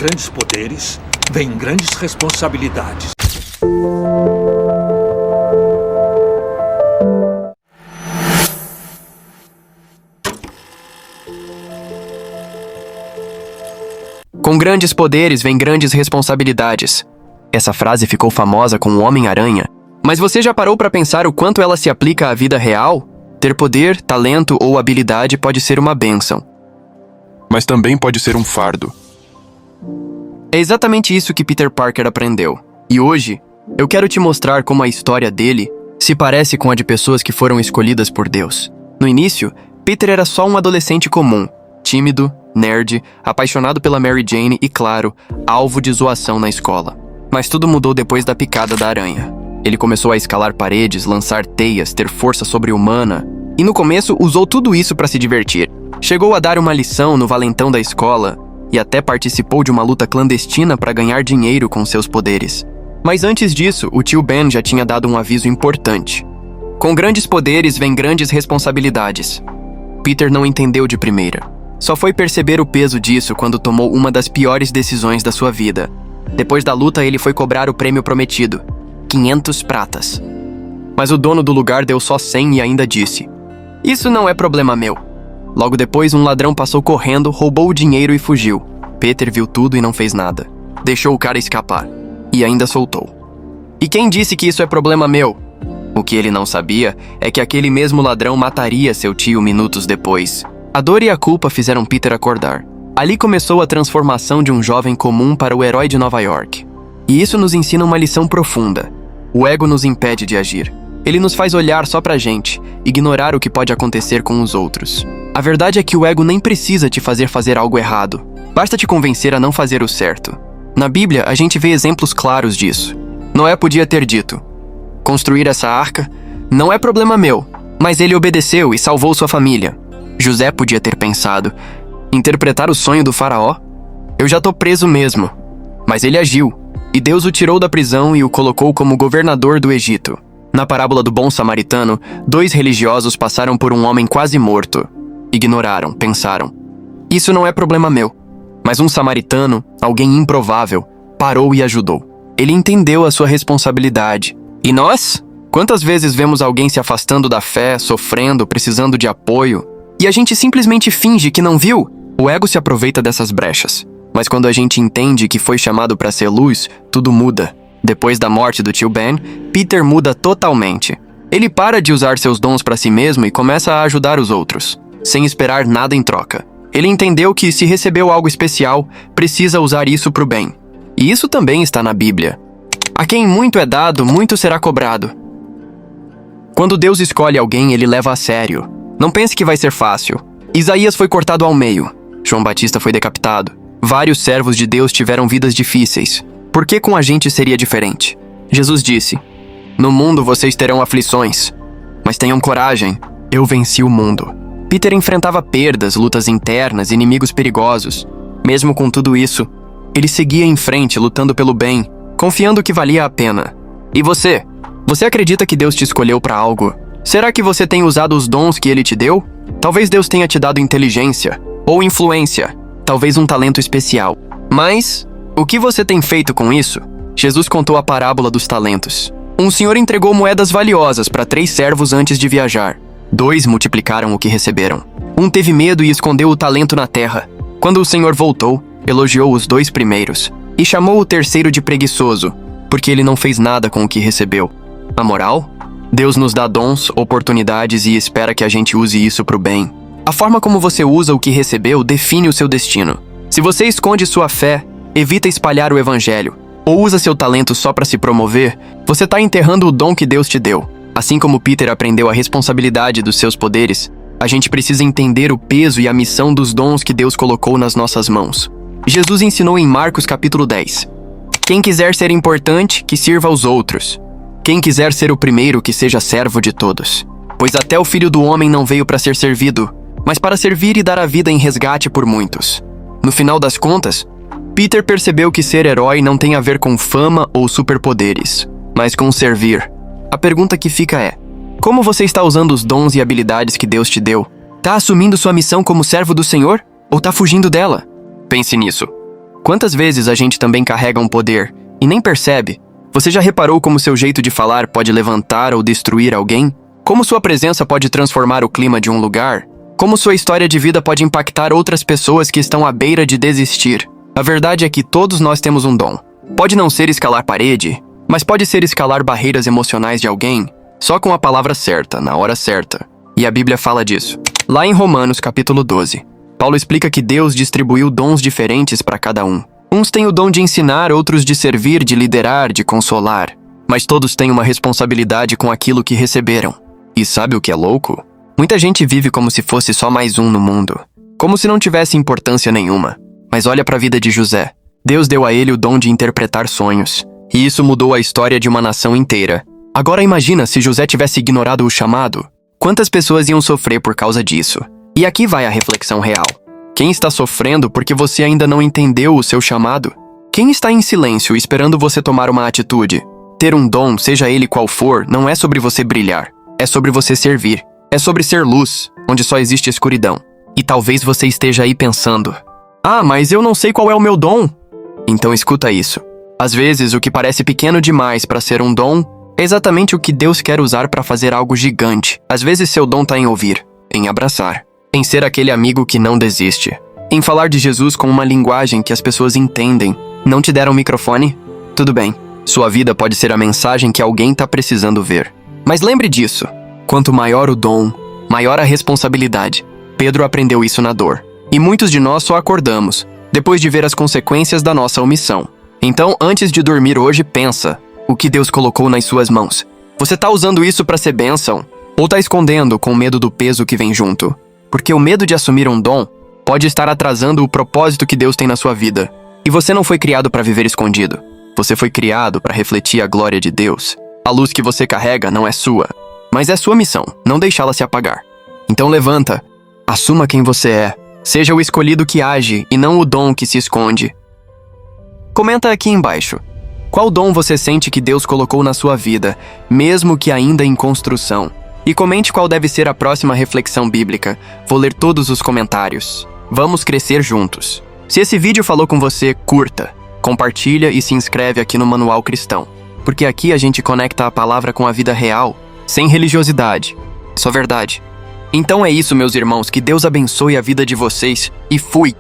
Grandes poderes vêm grandes responsabilidades. Com grandes poderes vem grandes responsabilidades. Essa frase ficou famosa com o Homem-Aranha. Mas você já parou para pensar o quanto ela se aplica à vida real? Ter poder, talento ou habilidade pode ser uma bênção. Mas também pode ser um fardo. É exatamente isso que Peter Parker aprendeu. E hoje, eu quero te mostrar como a história dele se parece com a de pessoas que foram escolhidas por Deus. No início, Peter era só um adolescente comum, tímido, nerd, apaixonado pela Mary Jane e, claro, alvo de zoação na escola. Mas tudo mudou depois da picada da aranha. Ele começou a escalar paredes, lançar teias, ter força sobre-humana. E no começo usou tudo isso para se divertir. Chegou a dar uma lição no valentão da escola e até participou de uma luta clandestina para ganhar dinheiro com seus poderes. Mas antes disso, o tio Ben já tinha dado um aviso importante. Com grandes poderes vem grandes responsabilidades. Peter não entendeu de primeira. Só foi perceber o peso disso quando tomou uma das piores decisões da sua vida. Depois da luta, ele foi cobrar o prêmio prometido, 500 pratas. Mas o dono do lugar deu só 100 e ainda disse: "Isso não é problema meu." Logo depois, um ladrão passou correndo, roubou o dinheiro e fugiu. Peter viu tudo e não fez nada. Deixou o cara escapar. E ainda soltou. E quem disse que isso é problema meu? O que ele não sabia é que aquele mesmo ladrão mataria seu tio minutos depois. A dor e a culpa fizeram Peter acordar. Ali começou a transformação de um jovem comum para o herói de Nova York. E isso nos ensina uma lição profunda. O ego nos impede de agir. Ele nos faz olhar só pra gente, ignorar o que pode acontecer com os outros. A verdade é que o ego nem precisa te fazer algo errado. Basta te convencer a não fazer o certo. Na Bíblia, a gente vê exemplos claros disso. Noé podia ter dito: "Construir essa arca não é problema meu", mas ele obedeceu e salvou sua família. José podia ter pensado: "Interpretar o sonho do faraó? Eu já tô preso mesmo." Mas ele agiu, e Deus o tirou da prisão e o colocou como governador do Egito. Na parábola do bom samaritano, 2 religiosos passaram por um homem quase morto. Ignoraram, pensaram: "Isso não é problema meu." Mas um samaritano, alguém improvável, parou e ajudou. Ele entendeu a sua responsabilidade. E nós? Quantas vezes vemos alguém se afastando da fé, sofrendo, precisando de apoio, e a gente simplesmente finge que não viu? O ego se aproveita dessas brechas. Mas quando a gente entende que foi chamado para ser luz, tudo muda. Depois da morte do tio Ben, Peter muda totalmente. Ele para de usar seus dons para si mesmo e começa a ajudar os outros, sem esperar nada em troca. Ele entendeu que, se recebeu algo especial, precisa usar isso para o bem. E isso também está na Bíblia. A quem muito é dado, muito será cobrado. Quando Deus escolhe alguém, ele leva a sério. Não pense que vai ser fácil. Isaías foi cortado ao meio. João Batista foi decapitado. Vários servos de Deus tiveram vidas difíceis. Por que com a gente seria diferente? Jesus disse: "No mundo vocês terão aflições, mas tenham coragem, eu venci o mundo." Peter enfrentava perdas, lutas internas, inimigos perigosos. Mesmo com tudo isso, ele seguia em frente, lutando pelo bem, confiando que valia a pena. E você? Você acredita que Deus te escolheu para algo? Será que você tem usado os dons que Ele te deu? Talvez Deus tenha te dado inteligência, ou influência, talvez um talento especial. Mas o que você tem feito com isso? Jesus contou a parábola dos talentos. Um senhor entregou moedas valiosas para 3 servos antes de viajar. 2 multiplicaram o que receberam. Um teve medo e escondeu o talento na terra. Quando o senhor voltou, elogiou os 2 primeiros e chamou o terceiro de preguiçoso, porque ele não fez nada com o que recebeu. A moral? Deus nos dá dons, oportunidades e espera que a gente use isso para o bem. A forma como você usa o que recebeu define o seu destino. Se você esconde sua fé, evita espalhar o evangelho, ou usa seu talento só para se promover, você está enterrando o dom que Deus te deu. Assim como Peter aprendeu a responsabilidade dos seus poderes, a gente precisa entender o peso e a missão dos dons que Deus colocou nas nossas mãos. Jesus ensinou em Marcos capítulo 10. Quem quiser ser importante, que sirva aos outros. Quem quiser ser o primeiro, que seja servo de todos. Pois até o Filho do Homem não veio para ser servido, mas para servir e dar a vida em resgate por muitos. No final das contas, Peter percebeu que ser herói não tem a ver com fama ou superpoderes, mas com servir. A pergunta que fica é: como você está usando os dons e habilidades que Deus te deu? Tá assumindo sua missão como servo do Senhor? Ou tá fugindo dela? Pense nisso. Quantas vezes a gente também carrega um poder e nem percebe? Você já reparou como seu jeito de falar pode levantar ou destruir alguém? Como sua presença pode transformar o clima de um lugar? Como sua história de vida pode impactar outras pessoas que estão à beira de desistir? A verdade é que todos nós temos um dom. Pode não ser escalar parede, mas pode ser escalar barreiras emocionais de alguém só com a palavra certa, na hora certa. E a Bíblia fala disso. Lá em Romanos, capítulo 12, Paulo explica que Deus distribuiu dons diferentes para cada um. Uns têm o dom de ensinar, outros de servir, de liderar, de consolar. Mas todos têm uma responsabilidade com aquilo que receberam. E sabe o que é louco? Muita gente vive como se fosse só mais um no mundo. Como se não tivesse importância nenhuma. Mas olha para a vida de José. Deus deu a ele o dom de interpretar sonhos. E isso mudou a história de uma nação inteira. Agora imagina se José tivesse ignorado o chamado. Quantas pessoas iam sofrer por causa disso? E aqui vai a reflexão real. Quem está sofrendo porque você ainda não entendeu o seu chamado? Quem está em silêncio esperando você tomar uma atitude? Ter um dom, seja ele qual for, não é sobre você brilhar. É sobre você servir. É sobre ser luz, onde só existe escuridão. E talvez você esteja aí pensando: ah, mas eu não sei qual é o meu dom. Então escuta isso. Às vezes, o que parece pequeno demais para ser um dom é exatamente o que Deus quer usar para fazer algo gigante. Às vezes seu dom está em ouvir, em abraçar, em ser aquele amigo que não desiste, em falar de Jesus com uma linguagem que as pessoas entendem. Não te deram um microfone? Tudo bem. Sua vida pode ser a mensagem que alguém está precisando ver. Mas lembre disso. Quanto maior o dom, maior a responsabilidade. Pedro aprendeu isso na dor. E muitos de nós só acordamos depois de ver as consequências da nossa omissão. Então, antes de dormir hoje, pensa: o que Deus colocou nas suas mãos? Você está usando isso para ser bênção? Ou está escondendo com medo do peso que vem junto? Porque o medo de assumir um dom pode estar atrasando o propósito que Deus tem na sua vida. E você não foi criado para viver escondido. Você foi criado para refletir a glória de Deus. A luz que você carrega não é sua, mas é sua missão, não deixá-la se apagar. Então levanta, assuma quem você é. Seja o escolhido que age e não o dom que se esconde. Comenta aqui embaixo. Qual dom você sente que Deus colocou na sua vida, mesmo que ainda em construção? E comente qual deve ser a próxima reflexão bíblica. Vou ler todos os comentários. Vamos crescer juntos. Se esse vídeo falou com você, curta, compartilha e se inscreve aqui no Manual Cristão. Porque aqui a gente conecta a palavra com a vida real, sem religiosidade. Só verdade. Então é isso, meus irmãos. Que Deus abençoe a vida de vocês. E fui!